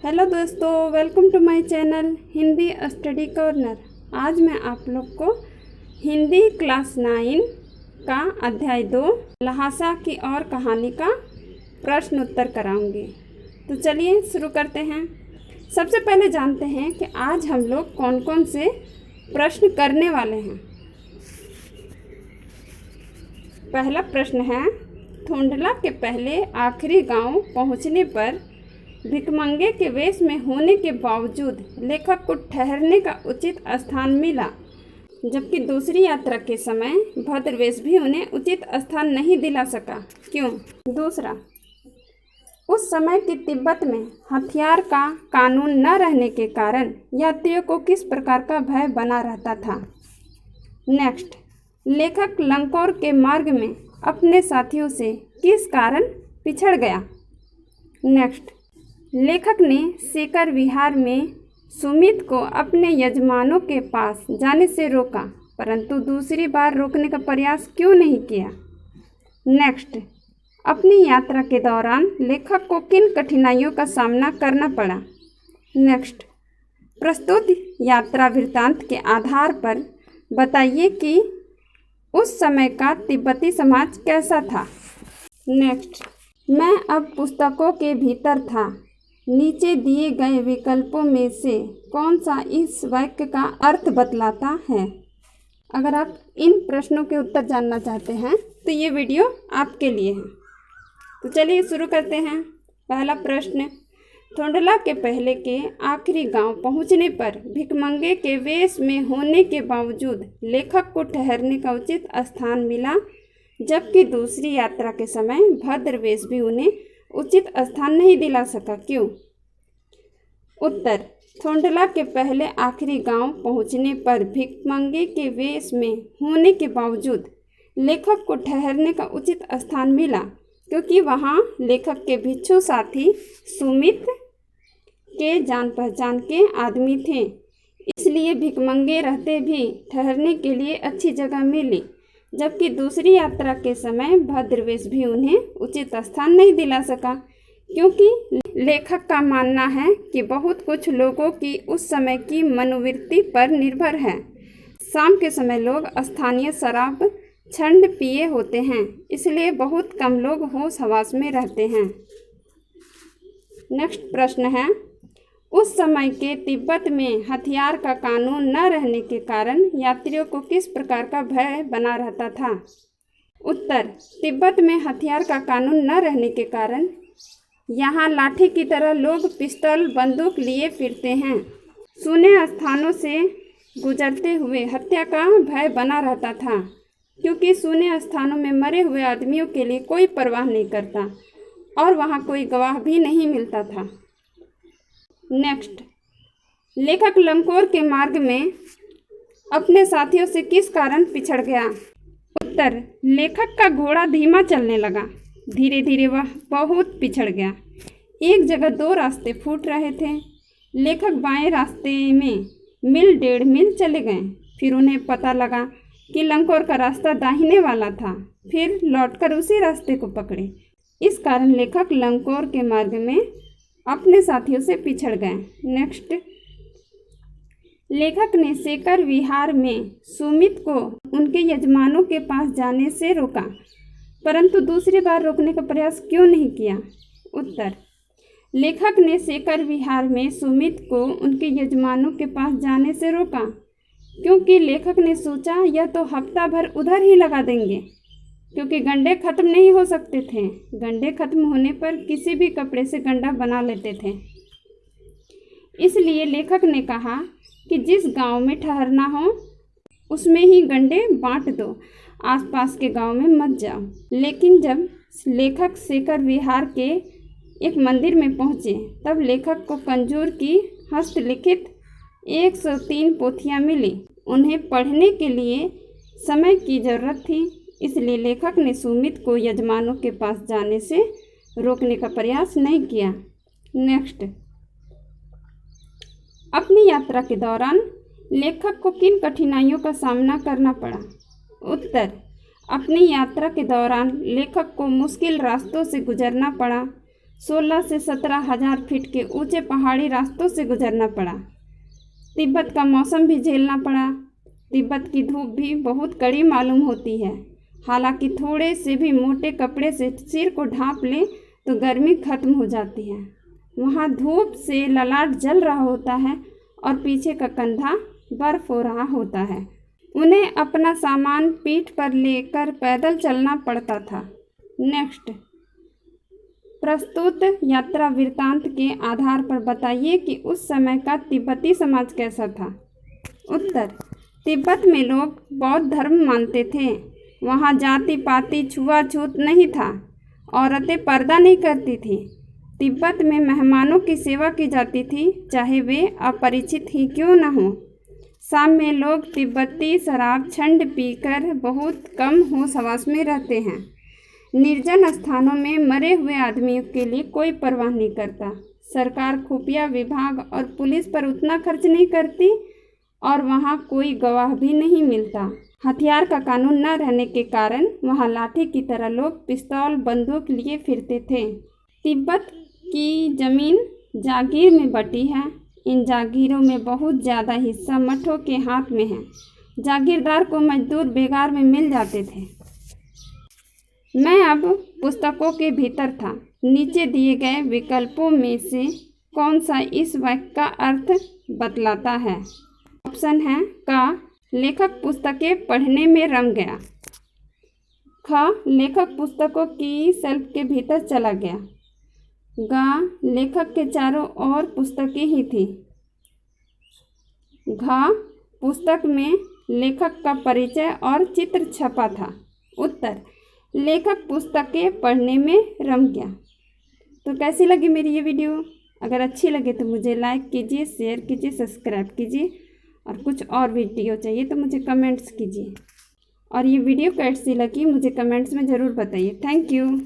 Hello दोस्तों, welcome to my channel Hindi study corner. आज मैं आप लोग को हिंदी क्लास 9 का अध्याय 2 लहासा की और कहानी का प्रश्न उत्तर कराऊंगी। तो चलिए शुरू करते हैं। सबसे पहले जानते हैं कि आज हम लोग कौन कौन से प्रश्न करने वाले हैं। पहला प्रश्न है, धुंधला के पहले आखिरी गांव पहुंचने पर भिखमंगे के वेश में होने के बावजूद लेखक को ठहरने का उचित स्थान मिला, जबकि दूसरी यात्रा के समय भद्रवेश भी उन्हें उचित स्थान नहीं दिला सका। क्यों? दूसरा, उस समय की तिब्बत में हथियार का कानून न रहने के कारण यात्रियों को किस प्रकार का भय बना रहता था। नेक्स्ट, लेखक लंकोर के मार्ग में अपने साथियों से किस कारण पिछड़ गया। नेक्स्ट, लेखक ने सेकर विहार में सुमित को अपने यजमानों के पास जाने से रोका, परंतु दूसरी बार रोकने का प्रयास क्यों नहीं किया। नेक्स्ट, अपनी यात्रा के दौरान लेखक को किन कठिनाइयों का सामना करना पड़ा। नेक्स्ट, प्रस्तुत यात्रा वृत्तांत के आधार पर बताइए कि उस समय का तिब्बती समाज कैसा था। नेक्स्ट, मैं अब पुस्तकों के भीतर था। नीचे दिए गए विकल्पों में से कौन सा इस वाक्य का अर्थ बतलाता है। अगर आप इन प्रश्नों के उत्तर जानना चाहते हैं तो ये वीडियो आपके लिए है। तो चलिए शुरू करते हैं। पहला प्रश्न, धुंधला के पहले के आखिरी गांव पहुंचने पर भिखमंगे के वेश में होने के बावजूद लेखक को ठहरने का उचित स्थान मिला, जबकि दूसरी यात्रा के समय भद्रवेश भी उन्हें उचित स्थान नहीं दिला सका। क्यों? उत्तर, धुंधला के पहले आखिरी गांव पहुंचने पर भिखमंगे के वेश में होने के बावजूद लेखक को ठहरने का उचित स्थान मिला, क्योंकि वहां लेखक के भिक्षु साथी सुमित के जान पहचान के आदमी थे। इसलिए भिखमंगे रहते भी ठहरने के लिए अच्छी जगह मिली, जबकि दूसरी यात्रा के समय भद्रवेश भी उन्हें उचित स्थान नहीं दिला सका, क्योंकि लेखक का मानना है कि बहुत कुछ लोगों की उस समय की मनोवृत्ति पर निर्भर है। शाम के समय लोग स्थानीय शराब छंड पिए होते हैं, इसलिए बहुत कम लोग होश हवास में रहते हैं। नेक्स्ट प्रश्न है, उस समय के तिब्बत में हथियार का कानून न रहने के कारण यात्रियों को किस प्रकार का भय बना रहता था। उत्तर, तिब्बत में हथियार का कानून न रहने के कारण यहाँ लाठी की तरह लोग पिस्तौल बंदूक लिए फिरते हैं। सुने स्थानों से गुजरते हुए हत्या का भय बना रहता था, क्योंकि सुने स्थानों में मरे हुए आदमियों के लिए कोई परवाह नहीं करता और वहाँ कोई गवाह भी नहीं मिलता था। नेक्स्ट, लेखक लंकोर के मार्ग में अपने साथियों से किस कारण पिछड़ गया। उत्तर, लेखक का घोड़ा धीमा चलने लगा। धीरे धीरे वह बहुत पिछड़ गया। एक जगह 2 रास्ते फूट रहे थे। लेखक बाएं रास्ते में मील 1.5 मील चले गए। फिर उन्हें पता लगा कि लंकोर का रास्ता दाहिने वाला था। फिर लौटकर उसी रास्ते को पकड़े। इस कारण लेखक लंकोर के मार्ग में अपने साथियों से पिछड़ गए। नेक्स्ट, लेखक ने सेकर विहार में सुमित को उनके यजमानों के पास जाने से रोका, परंतु दूसरी बार रोकने का प्रयास क्यों नहीं किया। उत्तर, लेखक ने सेकर विहार में सुमित को उनके यजमानों के पास जाने से रोका, क्योंकि लेखक ने सोचा यह तो हफ्ता भर उधर ही लगा देंगे, क्योंकि गंडे खत्म नहीं हो सकते थे। गंडे खत्म होने पर किसी भी कपड़े से गंडा बना लेते थे। इसलिए लेखक ने कहा कि जिस गांव में ठहरना हो उसमें ही गंडे बांट दो, आसपास के गांव में मत जाओ। लेकिन जब लेखक सेकर विहार के एक मंदिर में पहुंचे, तब लेखक को कंजूर की हस्तलिखित 103 पोथियां मिली। उन्हें पढ़ने के लिए समय की जरूरत थी, इसलिए लेखक ने सुमित को यजमानों के पास जाने से रोकने का प्रयास नहीं किया। नेक्स्ट, अपनी यात्रा के दौरान लेखक को किन कठिनाइयों का सामना करना पड़ा। उत्तर, अपनी यात्रा के दौरान लेखक को मुश्किल रास्तों से गुजरना पड़ा, 16 से 17 हजार फीट के ऊंचे पहाड़ी रास्तों से गुजरना पड़ा। तिब्बत का मौसम भी झेलना पड़ा। तिब्बत की धूप भी बहुत कड़ी मालूम होती है। हालांकि थोड़े से भी मोटे कपड़े से सिर को ढांप लें तो गर्मी खत्म हो जाती है। वहाँ धूप से ललाट जल रहा होता है और पीछे का कंधा बर्फ हो रहा होता है। उन्हें अपना सामान पीठ पर लेकर पैदल चलना पड़ता था। नेक्स्ट, प्रस्तुत यात्रा वृत्तांत के आधार पर बताइए कि उस समय का तिब्बती समाज कैसा था। उत्तर, तिब्बत में लोग बौद्ध धर्म मानते थे। वहाँ जाति पाति छुआछूत नहीं था। औरतें पर्दा नहीं करती थीं। तिब्बत में मेहमानों की सेवा की जाती थी, चाहे वे अपरिचित ही क्यों न हों। शाम में लोग तिब्बती शराब छंड पीकर बहुत कम होश हवास में रहते हैं। निर्जन स्थानों में मरे हुए आदमियों के लिए कोई परवाह नहीं करता। सरकार खुफिया विभाग और पुलिस पर उतना खर्च नहीं करती और वहाँ कोई गवाह भी नहीं मिलता। हथियार का कानून न रहने के कारण वहाँ लाठी की तरह लोग पिस्तौल बंदूक लिए फिरते थे। तिब्बत की ज़मीन जागीर में बटी है। इन जागीरों में बहुत ज़्यादा हिस्सा मठों के हाथ में है। जागीरदार को मजदूर बेगार में मिल जाते थे। मैं अब पुस्तकों के भीतर था। नीचे दिए गए विकल्पों में से कौन सा इस वाक्य का अर्थ बतलाता है। ऑप्शन है क, लेखक पुस्तकें पढ़ने में रम गया। ख, लेखक पुस्तकों की शेल्फ के भीतर चला गया। ग, लेखक के चारों ओर पुस्तकें ही थी। घ, पुस्तक में लेखक का परिचय और चित्र छपा था। उत्तर, लेखक पुस्तकें पढ़ने में रम गया। तो कैसी लगी मेरी ये वीडियो? अगर अच्छी लगे तो मुझे लाइक कीजिए, शेयर कीजिए, सब्सक्राइब कीजिए और कुछ और वीडियो चाहिए तो मुझे कमेंट्स कीजिए। और ये वीडियो कैसी लगी मुझे कमेंट्स में ज़रूर बताइए। Thank you.